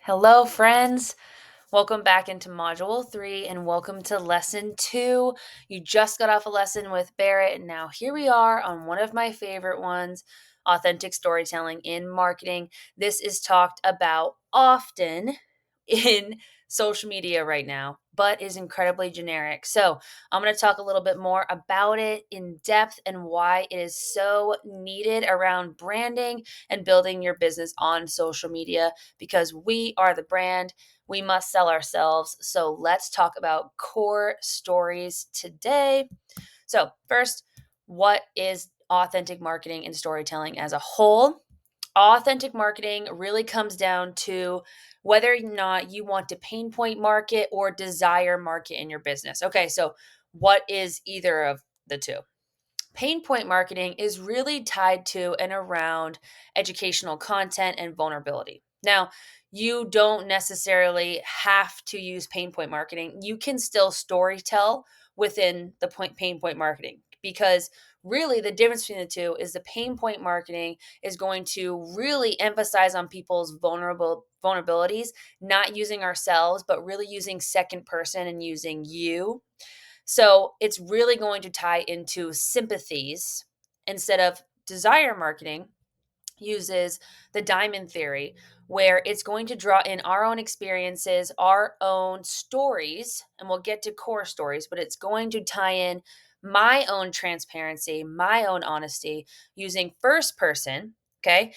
Hello, friends. Welcome back into Module 3 and welcome to Lesson 2. You just got off a lesson with Barrett, and now here we are on one of my favorite ones, authentic storytelling in marketing. This is talked about often in social media right now, but is incredibly generic. So, I'm going to talk a little bit more about it in depth and why it is so needed around branding and building your business on social media because we are the brand. We must sell ourselves. So, let's talk about core stories today. So, first, what is authentic marketing and storytelling as a whole? Authentic marketing really comes down to whether or not you want to pain point market or desire market in your business. Okay, so what is either of the two? Pain point marketing is really tied to and around educational content and vulnerability. Now, you don't necessarily have to use pain point marketing. You can still story tell within the pain point marketing because really the difference between the two is the pain point marketing is going to really emphasize on people's vulnerabilities, not using ourselves, but really using second person and using you. So it's really going to tie into sympathies instead of desire marketing uses the diamond theory, where it's going to draw in our own experiences, our own stories, and we'll get to core stories, but it's going to tie in my own transparency, my own honesty using first person. Okay,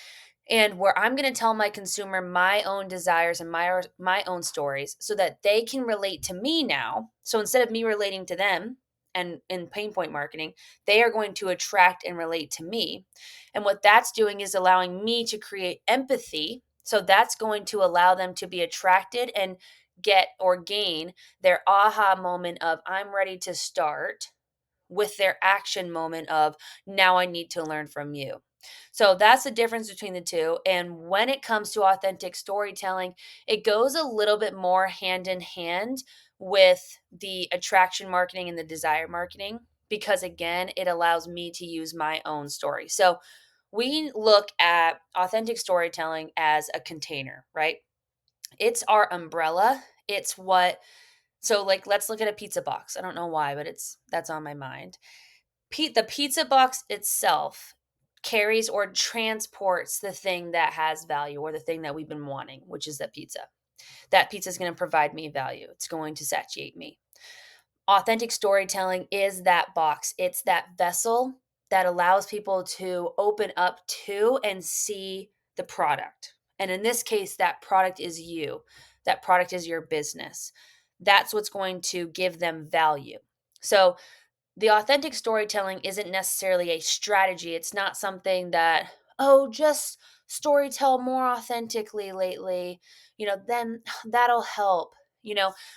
and where I'm going to tell my consumer my own desires and my own stories so that they can relate to me now. So instead of me relating to them and in pain point marketing, they are going to attract and relate to me. And what that's doing is allowing me to create empathy. So that's going to allow them to be attracted and get or gain their aha moment of I'm ready to start with their action moment of now I need to learn from you. So that's the difference between the two. And when it comes to authentic storytelling, it goes a little bit more hand in hand with the attraction marketing and the desire marketing because, again, it allows me to use my own story. So we look at authentic storytelling as a container, right? It's our umbrella. It's what, so like, let's look at a pizza box. I don't know why, but that's on my mind. The pizza box itself carries or transports the thing that has value or the thing that we've been wanting, which is that pizza. That pizza is going to provide me value. It's going to satiate me. Authentic storytelling is that box. It's that vessel that allows people to open up to and see the product. And in this case, that product is you. That product is your business. That's what's going to give them value. So the authentic storytelling isn't necessarily a strategy. It's not something that, oh, just story tell more authentically lately, then that'll help.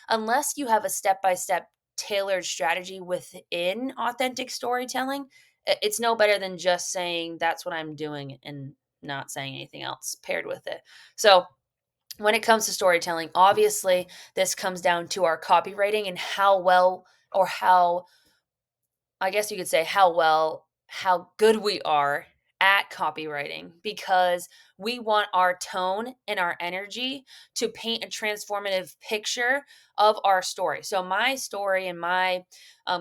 Unless you have a step by step tailored strategy within authentic storytelling, it's no better than just saying that's what I'm doing and not saying anything else paired with it. So, when it comes to storytelling, obviously, this comes down to our copywriting and how well or how I guess you could say how good we are at copywriting because we want our tone and our energy to paint a transformative picture of our story. So my story and my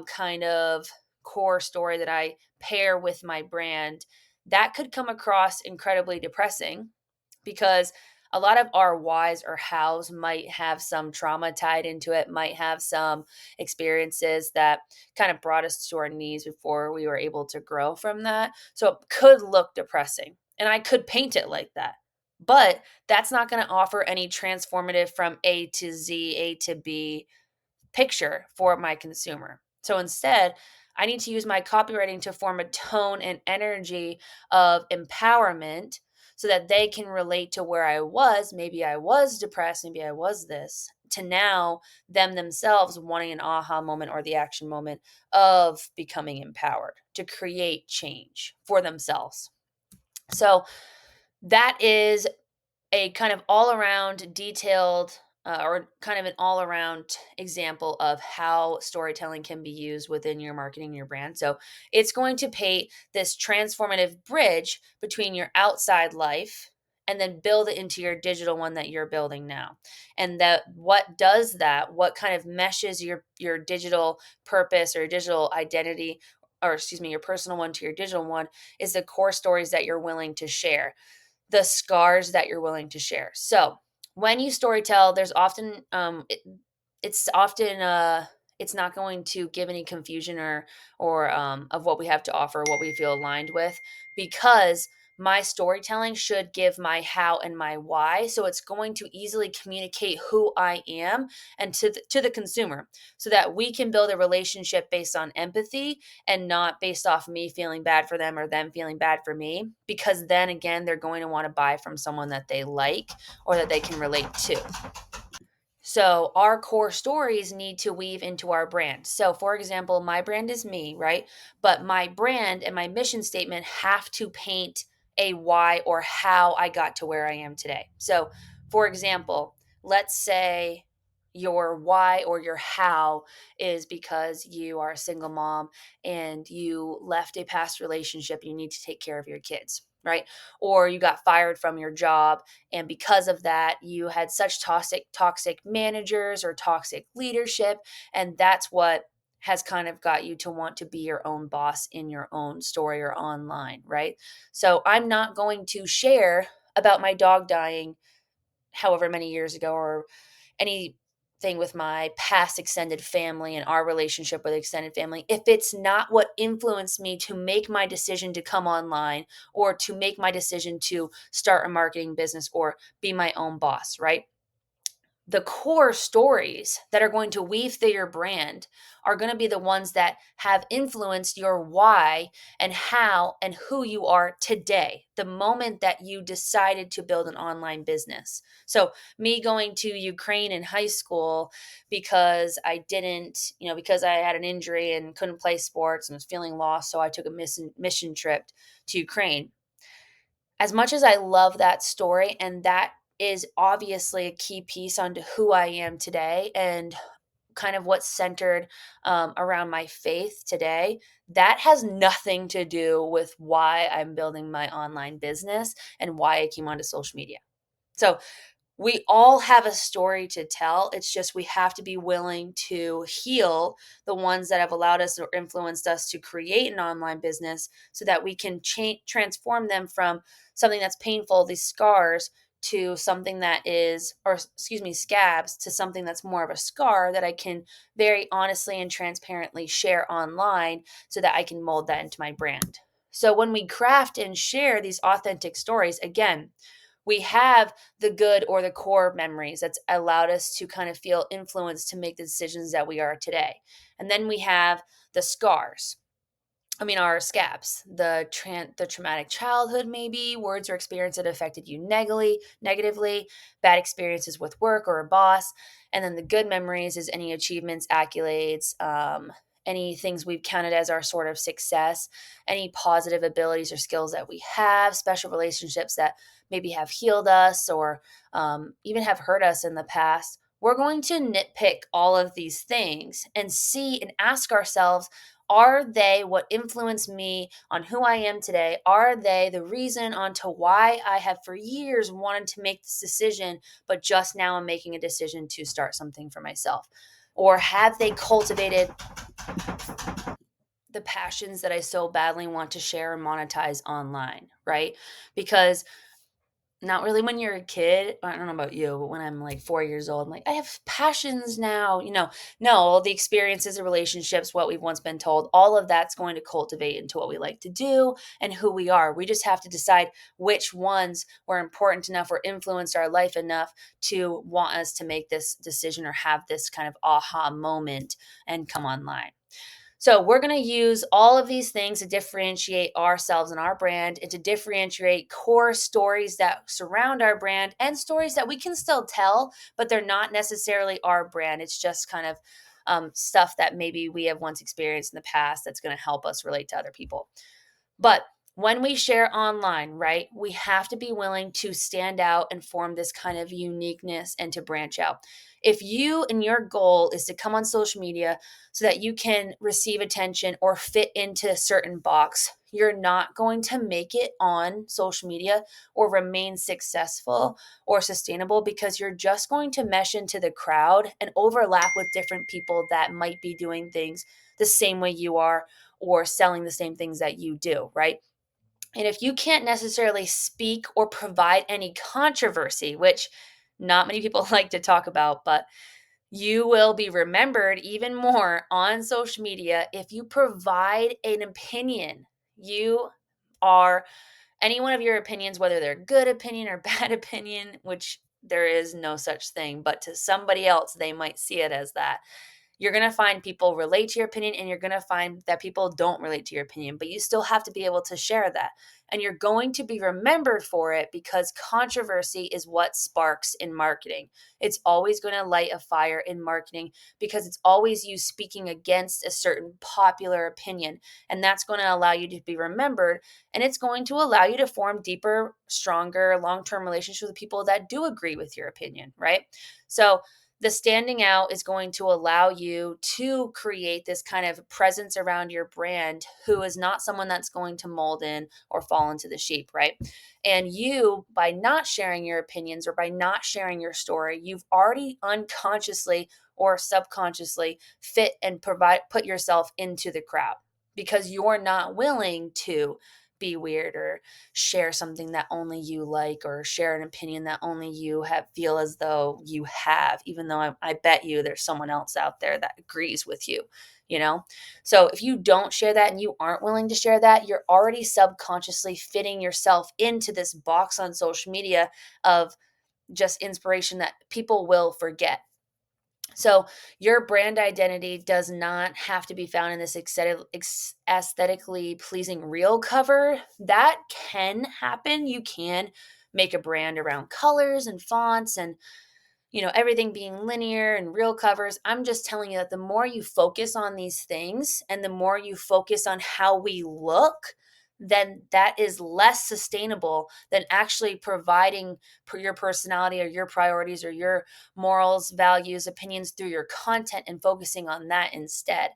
kind of core story that I pair with my brand, that could come across incredibly depressing because a lot of our whys or hows might have some trauma tied into it, might have some experiences that kind of brought us to our knees before we were able to grow from that. So it could look depressing. And I could paint it like that. But that's not going to offer any transformative from A to Z, A to B picture for my consumer. So instead, I need to use my copywriting to form a tone and energy of empowerment so that they can relate to where I was. Maybe I was depressed, maybe I was this, to now them themselves wanting an aha moment or the action moment of becoming empowered to create change for themselves. So that is a kind of all around detailed or kind of an all around example of how storytelling can be used within your marketing, your brand. So it's going to paint this transformative bridge between your outside life and then build it into your digital one that you're building now. And that what does that, what kind of meshes your digital purpose or your digital identity, or excuse me, your personal one to your digital one, is the core stories that you're willing to share, the scars that you're willing to share. So when you storytell, there's often it's often it's not going to give any confusion or of what we have to offer, what we feel aligned with, because my storytelling should give my how and my why. So it's going to easily communicate who I am and to the consumer, so that we can build a relationship based on empathy and not based off me feeling bad for them or them feeling bad for me, because then again, they're going to want to buy from someone that they like or that they can relate to. So our core stories need to weave into our brand. So for example, my brand is me, right? But my brand and my mission statement have to paint a why or how I got to where I am today. So for example, let's say your why or your how is because you are a single mom and you left a past relationship, you need to take care of your kids, right? Or you got fired from your job, and because of that you had such toxic managers or toxic leadership, and that's what has kind of got you to want to be your own boss in your own story or online, right? So I'm not going to share about my dog dying however many years ago, or anything with my past extended family and our relationship with extended family, if it's not what influenced me to make my decision to come online, or to make my decision to start a marketing business or be my own boss, right? The core stories that are going to weave through your brand are going to be the ones that have influenced your why and how and who you are today, the moment that you decided to build an online business. So, me going to Ukraine in high school because I didn't, because I had an injury and couldn't play sports and was feeling lost, so I took a mission trip to Ukraine. As much as I love that story, and that is obviously a key piece onto who I am today and kind of what's centered around my faith today, that has nothing to do with why I'm building my online business and why I came onto social media. So we all have a story to tell. It's just we have to be willing to heal the ones that have allowed us or influenced us to create an online business, so that we can transform them from something that's painful, these scars, to something that is, or excuse me, scabs, to something that's more of a scar that I can very honestly and transparently share online, so that I can mold that into my brand. So when we craft and share these authentic stories, again, we have the good or the core memories that's allowed us to kind of feel influenced to make the decisions that we are today. And then we have the scars. I mean, our scabs, the traumatic childhood, maybe words or experience that affected you negatively, bad experiences with work or a boss, and then the good memories is any achievements, accolades, any things we've counted as our sort of success, any positive abilities or skills that we have, special relationships that maybe have healed us or even have hurt us in the past. We're going to nitpick all of these things and see and ask ourselves, are they what influenced me on who I am today? Are they the reason onto why I have for years wanted to make this decision, but just now I'm making a decision to start something for myself? Or have they cultivated the passions that I so badly want to share and monetize online, right? Because not really when you're a kid. I don't know about you, but when I'm like 4 years old, I'm like, I have passions now. No, the experiences and relationships, what we've once been told, all of that's going to cultivate into what we like to do and who we are. We just have to decide which ones were important enough or influenced our life enough to want us to make this decision or have this kind of aha moment and come online. So we're going to use all of these things to differentiate ourselves and our brand, and to differentiate core stories that surround our brand and stories that we can still tell, but they're not necessarily our brand. It's just kind of stuff that maybe we have once experienced in the past that's going to help us relate to other people. But when we share online, right, we have to be willing to stand out and form this kind of uniqueness and to branch out. If you and your goal is to come on social media so that you can receive attention or fit into a certain box, you're not going to make it on social media or remain successful or sustainable because you're just going to mesh into the crowd and overlap with different people that might be doing things the same way you are or selling the same things that you do, right? And if you can't necessarily speak or provide any controversy, which not many people like to talk about, but you will be remembered even more on social media if you provide an opinion. You are any one of your opinions, whether they're good opinion or bad opinion, which there is no such thing, but to somebody else, they might see it as that. You're going to find people relate to your opinion and you're going to find that people don't relate to your opinion, but you still have to be able to share that. And you're going to be remembered for it because controversy is what sparks in marketing. It's always going to light a fire in marketing because it's always you speaking against a certain popular opinion. And that's going to allow you to be remembered, and it's going to allow you to form deeper, stronger, long term relationships with people that do agree with your opinion, right? So, the standing out is going to allow you to create this kind of presence around your brand who is not someone that's going to mold in or fall into the sheep, right? And you, by not sharing your opinions or by not sharing your story, you've already unconsciously or subconsciously fit and put yourself into the crowd because you're not willing to be weird or share something that only you like or share an opinion that only you have feel as though you have, even though I bet you there's someone else out there that agrees with you, you know? So if you don't share that and you aren't willing to share that, you're already subconsciously fitting yourself into this box on social media of just inspiration that people will forget. So your brand identity does not have to be found in this aesthetically pleasing reel cover. That can happen. You can make a brand around colors and fonts and everything being linear and real covers. I'm just telling you that the more you focus on these things and the more you focus on how we look, then that is less sustainable than actually providing your personality or your priorities or your morals, values, opinions through your content and focusing on that instead.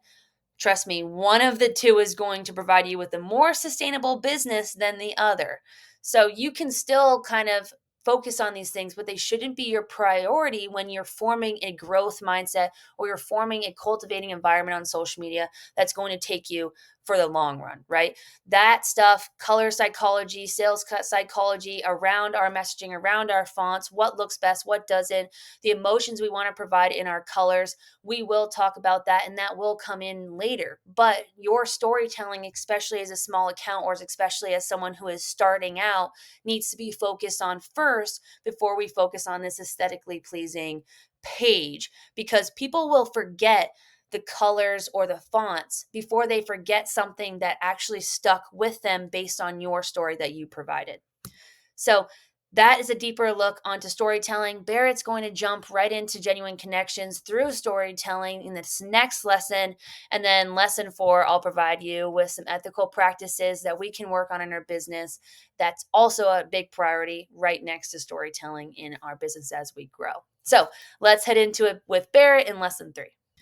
Trust me, one of the two is going to provide you with a more sustainable business than the other. So you can still kind of focus on these things, but they shouldn't be your priority when you're forming a growth mindset or you're forming a cultivating environment on social media that's going to take you for the long run, right? That stuff, color psychology, sales cut psychology around our messaging, around our fonts, what looks best, what doesn't, the emotions we want to provide in our colors, we will talk about that and that will come in later. But your storytelling, especially as a small account or especially as someone who is starting out, needs to be focused on first before we focus on this aesthetically pleasing page, because people will forget the colors or the fonts before they forget something that actually stuck with them based on your story that you provided. So that is a deeper look onto storytelling. Barrett's going to jump right into genuine connections through storytelling in this next lesson. And then lesson 4, I'll provide you with some ethical practices that we can work on in our business. That's also a big priority right next to storytelling in our business as we grow. So let's head into it with Barrett in lesson 3.